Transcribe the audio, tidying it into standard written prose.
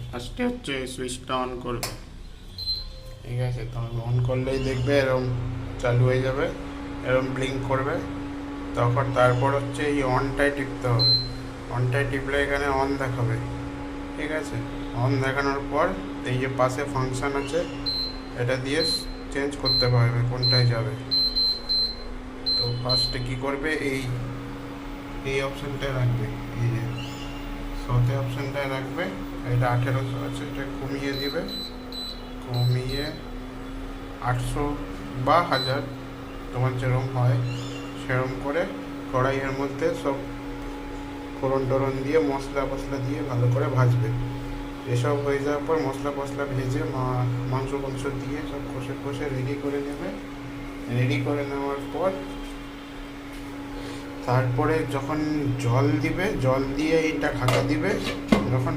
ফার্স্টে হচ্ছে সুইচটা অন করবে, ঠিক আছে? তখন অন করলেই দেখবে এরকম চালু হয়ে যাবে, এরকম ব্লিঙ্ক করবে। তখন তারপর হচ্ছে এই অনটায় টিপতে হবে। অনটায় টিপলে এখানে অন দেখাবে, ঠিক আছে? অন দেখানোর পর এই যে পাশে ফাংশান আছে, এটা দিয়ে চেঞ্জ করতে পারবে কোনটায় যাবে। তো ফার্স্টে কী করবে, এই অপশানটায় রাখবে, এই যে শোতে অপশানটায় রাখবে। এটা 1800 আছে, এটা কমিয়ে দিবে, কমিয়ে 800 বা 1000 তোমার যেরকম হয় সেরকম করে কড়াইয়ের মধ্যে সব ফোড়ন টোড়ন দিয়ে মশলা ফসলা দিয়ে ভালো করে ভাজবে। এসব হয়ে যাওয়ার পর মশলা ফসলা ভেজে মাংস মাংস দিয়ে সব কষে কষে রেডি করে নেবে। রেডি করে নেওয়ার পর তারপরে যখন জল দিবে, জল দিয়ে এইটা ঢাকা দিবে। যখন